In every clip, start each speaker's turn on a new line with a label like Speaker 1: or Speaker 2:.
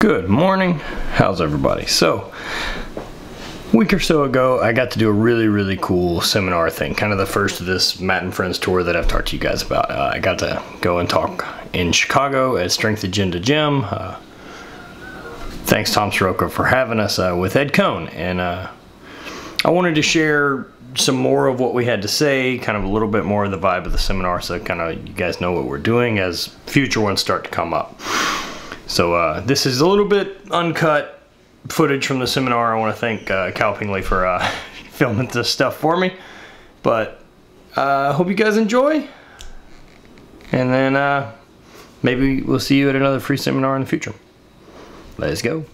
Speaker 1: Good morning. How's everybody? So, a week or so ago, I got to do a really cool seminar thing, kind of the first of this Matt and Friends tour that I've talked to you guys about. I got to go and talk in Chicago at Strength Agenda Gym. Thanks Tom Soroka for having us with Ed Cohn, and I wanted to share some more of what we had to say, kind of a little bit more of the vibe of the seminar, so kind of you guys know what we're doing as future ones start to come up. So this is a little bit uncut footage from the seminar. I want to thank Cal Pingley for filming this stuff for me, but hope you guys enjoy, and then maybe we'll see you at another free seminar in the future. Let's go.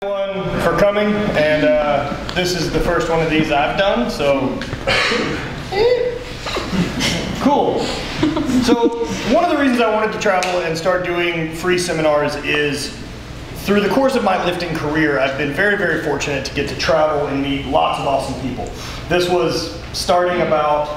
Speaker 1: Everyone for coming, and this is the first one of these I've done, so cool. So one of the reasons I wanted to travel and start doing free seminars is through the course of my lifting career, I've been very fortunate to get to travel and meet lots of awesome people. This was starting about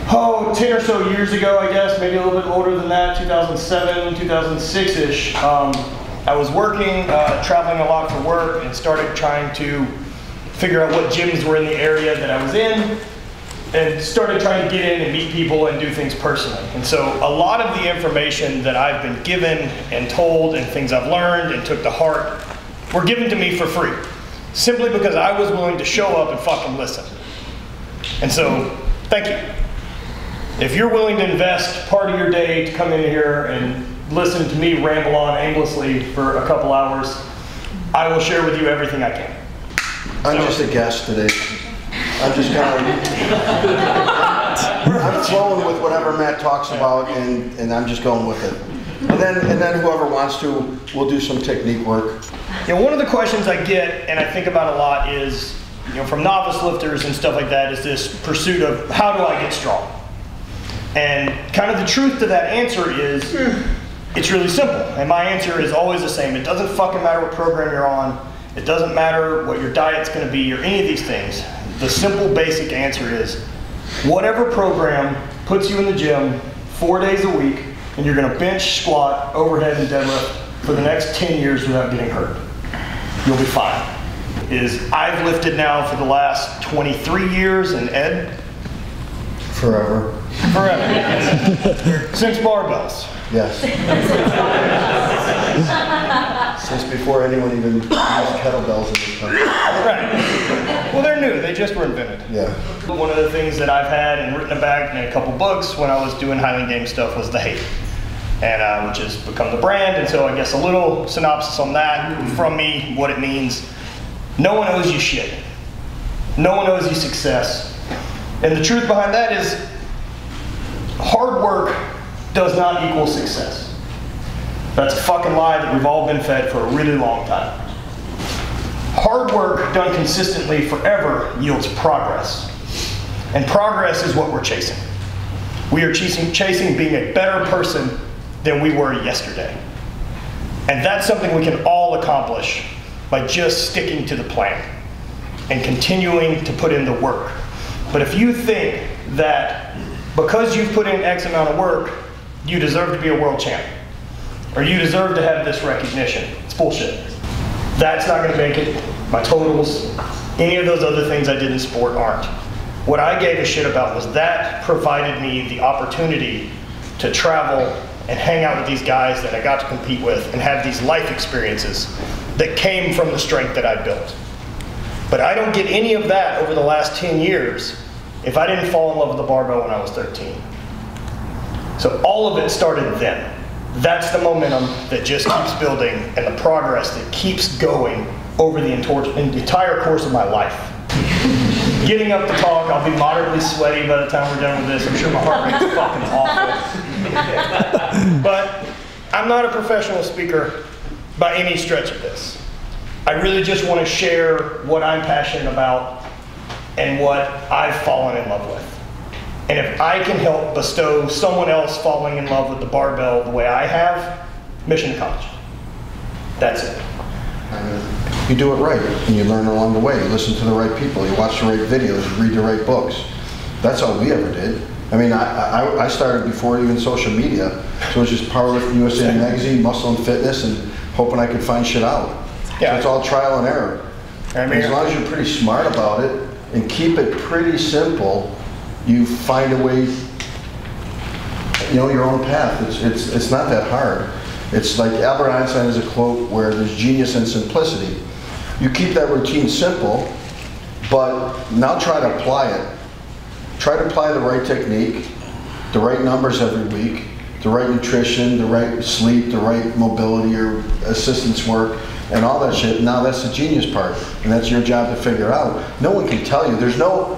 Speaker 1: 10 or so years ago, I guess, maybe a little bit older than that, 2007, 2006-ish. I was working, traveling a lot for work, and started trying to figure out what gyms were in the area that I was in, and started trying to get in and meet people and do things personally. And so a lot of the information that I've been given and told and things I've learned and took to heart were given to me for free, simply because I was willing to show up and fucking listen. And so, thank you. If you're willing to invest part of your day to come in here and listen to me ramble on aimlessly for a couple hours, I will share with you everything I can.
Speaker 2: I'm just a guest today. I'm just kind of, I'm flowing with whatever Matt talks about, and I'm just going with it. And then whoever wants to, we'll do some technique work.
Speaker 1: You know, one of the questions I get and I think about a lot is, you know, from novice lifters and stuff like that, is this pursuit of how do I get strong? And kind of the truth to that answer is, it's really simple. And my answer is always the same. It doesn't fucking matter what program you're on. It doesn't matter what your diet's gonna be or any of these things. The simple basic answer is, whatever program puts you in the gym 4 days a week, and you're gonna bench, squat, overhead, and deadlift for the next 10 years without getting hurt. You'll be fine. I've lifted now for the last 23 years, and Ed?
Speaker 2: Forever.
Speaker 1: Forever. Since barbells.
Speaker 2: Yes. Since before anyone even used kettlebells in this country.
Speaker 1: Right. Well, they're new. They just were invented.
Speaker 2: Yeah.
Speaker 1: One of the things that I've had and written about in a couple books when I was doing Highland Games stuff was the HVIII, and which has become the brand. And so I guess a little synopsis on that from me, what it means. No one owes you shit. No one owes you success. And the truth behind that is, hard work does not equal success. That's a fucking lie that we've all been fed for a really long time. Hard work done consistently forever yields progress. And progress is what we're chasing. We are chasing being a better person than we were yesterday. And that's something we can all accomplish by just sticking to the plan and continuing to put in the work. But if you think that because you've put in X amount of work, you deserve to be a world champion, or you deserve to have this recognition, it's bullshit. That's not gonna make it. My totals, any of those other things I did in sport aren't. What I gave a shit about was that provided me the opportunity to travel and hang out with these guys that I got to compete with and have these life experiences that came from the strength that I built. But I don't get any of that over the last 10 years if I didn't fall in love with the barbell when I was 13. So all of it started then. That's the momentum that just keeps building, and the progress that keeps going over the entire course of my life. Getting up to talk, I'll be moderately sweaty by the time we're done with this. I'm sure my heart rate's fucking awful. But I'm not a professional speaker by any stretch of this. I really just want to share what I'm passionate about and what I've fallen in love with. And if I can help bestow someone else falling in love with the barbell the way I have, mission accomplished. That's it.
Speaker 2: You do it right, and you learn along the way. You listen to the right people, you watch the right videos, you read the right books. That's all we ever did. I mean, I started before even social media, so it was just Powerlifting USA Magazine, Muscle and Fitness, and hoping I could find shit out. Yeah. So it's all trial and error. I mean, as long as you're pretty smart about it and keep it pretty simple, you find a way, you know, your own path. It's not that hard. It's like Albert Einstein has a quote where there's genius in simplicity. You keep that routine simple, but now try to apply it. Try to apply the right technique, the right numbers every week, the right nutrition, the right sleep, the right mobility or assistance work, and all that shit. Now that's the genius part, and that's your job to figure out. No one can tell you. There's no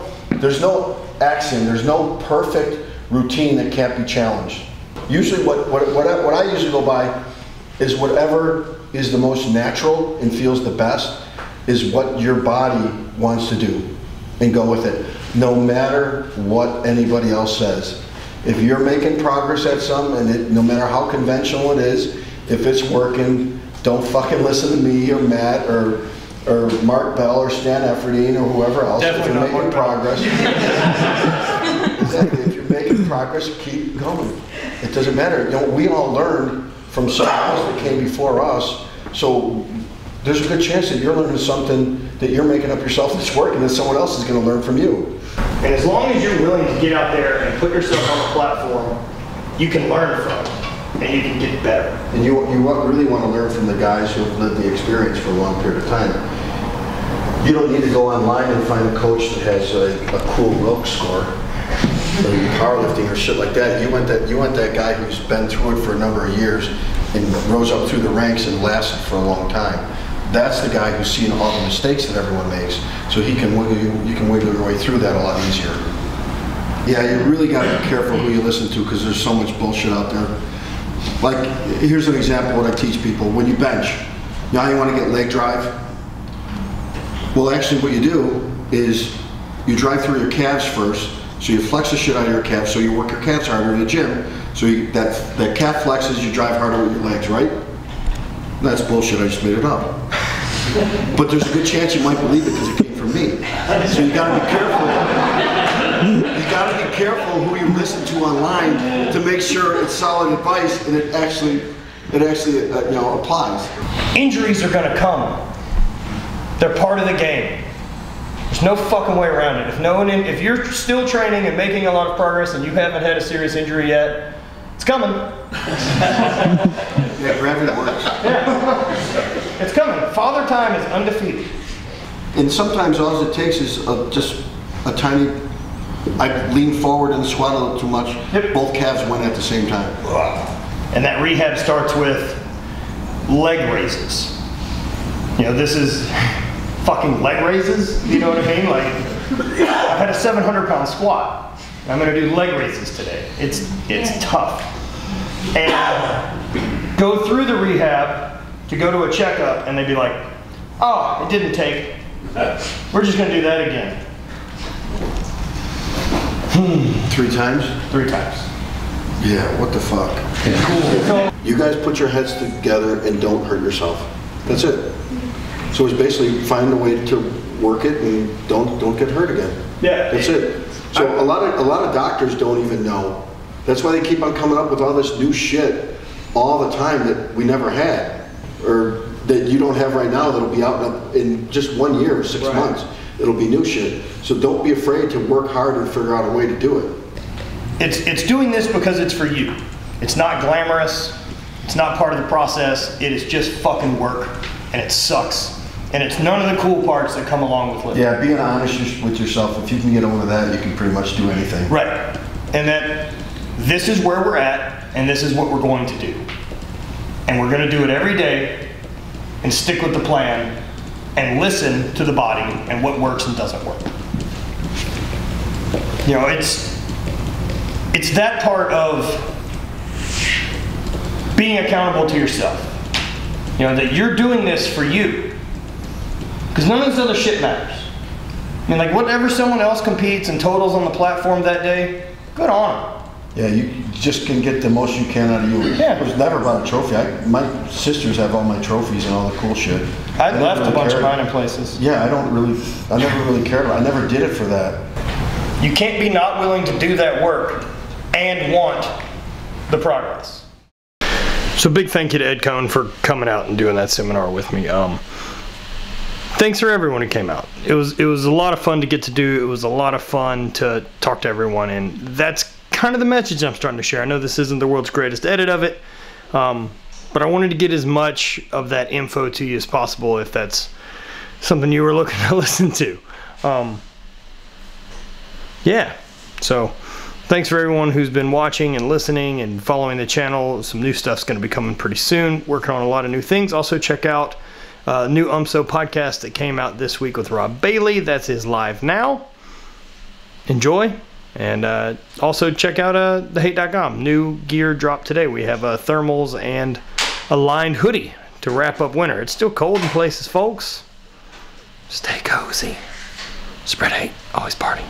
Speaker 2: axiom. There's no perfect routine that can't be challenged. Usually what I usually go by is whatever is the most natural and feels the best is what your body wants to do, and go with it, no matter what anybody else says. If you're making progress at something, and no matter how conventional it is, if it's working, don't fucking listen to me or Matt or Mark Bell or Stan Efferdine or whoever else.
Speaker 1: Definitely
Speaker 2: if you're
Speaker 1: not
Speaker 2: making
Speaker 1: Mark
Speaker 2: progress, exactly. If you're making progress, keep going. It doesn't matter. You know, we all learned from someone else that came before us, so there's a good chance that you're learning something that you're making up yourself that's working that someone else is going to learn from you.
Speaker 1: And as long as you're willing to get out there and put yourself on the platform, you can learn from it, and you can get better.
Speaker 2: And you really want to learn from the guys who have lived the experience for a long period of time. You don't need to go online and find a coach that has a cool Wilks score, or powerlifting or shit like that. You want that guy who's been through it for a number of years and rose up through the ranks and lasted for a long time. That's the guy who's seen all the mistakes that everyone makes, so you can wiggle your way through that a lot easier. Yeah, you really got to be careful who you listen to, because there's so much bullshit out there. Like, here's an example of what I teach people. When you bench, now you want to get leg drive. Well, actually what you do is you drive through your calves first, so you flex the shit out of your calves, so you work your calves harder in the gym. So that calf flexes, you drive harder with your legs, right? That's bullshit, I just made it up. But there's a good chance you might believe it because it came from me. So you gotta be careful. You gotta be careful who you listen to online to make sure it's solid advice and it actually applies.
Speaker 1: Injuries are gonna come. They're part of the game. There's no fucking way around it. If you're still training and making a lot of progress and you haven't had a serious injury yet, it's coming.
Speaker 2: Yeah, gravity works.
Speaker 1: Yeah. It's coming. Father Time is undefeated.
Speaker 2: And sometimes all it takes is just a tiny, I lean forward and sweat a little too much. Yep. Both calves went at the same time.
Speaker 1: And that rehab starts with leg raises. You know, this is fucking leg raises, you know what I mean? Like, I've had a 700-pound squat. I'm gonna do leg raises today. It's tough. And go through the rehab to go to a checkup, and they'd be like, oh, it didn't take. We're just gonna do that again.
Speaker 2: 3 times?
Speaker 1: 3 times.
Speaker 2: Yeah, what the fuck?
Speaker 1: Cool.
Speaker 2: You guys put your heads together and don't hurt yourself. That's it. So it's basically find a way to work it and don't get hurt again.
Speaker 1: Yeah.
Speaker 2: That's it. So a lot of doctors don't even know. That's why they keep on coming up with all this new shit all the time that we never had, or that you don't have right now that'll be out in just 1 year or 6 months. It'll be new shit. So don't be afraid to work hard and figure out a way to do it.
Speaker 1: It's doing this because it's for you. It's not glamorous. It's not part of the process. It is just fucking work, and it sucks. And it's none of the cool parts that come along with lifting.
Speaker 2: Yeah, being honest with yourself, if you can get over that, you can pretty much do anything.
Speaker 1: Right. And that this is where we're at, and this is what we're going to do. And we're going to do it every day, and stick with the plan, and listen to the body, and what works and doesn't work. You know, it's that part of being accountable to yourself. You know, that you're doing this for you. Because none of this other shit matters. I mean, like, whatever someone else competes and totals on the platform that day, good on them.
Speaker 2: Yeah, you just can get the most you can out of you.
Speaker 1: Yeah.
Speaker 2: It was never about a trophy. My sisters have all my trophies and all the cool shit.
Speaker 1: I left a bunch of mine in places.
Speaker 2: Yeah, I never really cared about it. I never did it for that.
Speaker 1: You can't be not willing to do that work and want the progress. So big thank you to Ed Cohn for coming out and doing that seminar with me. Thanks for everyone who came out. It was a lot of fun to get to do. It was a lot of fun to talk to everyone, and that's kind of the message I'm starting to share. I know this isn't the world's greatest edit of it, but I wanted to get as much of that info to you as possible if that's something you were looking to listen to. Yeah, so thanks for everyone who's been watching and listening and following the channel. Some new stuff's going to be coming pretty soon. Working on a lot of new things. Also check out new UMSO podcast that came out this week with Rob Bailey. That's his live now. Enjoy. And also check out thehate.com. New gear dropped today. We have thermals and a lined hoodie to wrap up winter. It's still cold in places, folks. Stay cozy. Spread hate. Always party.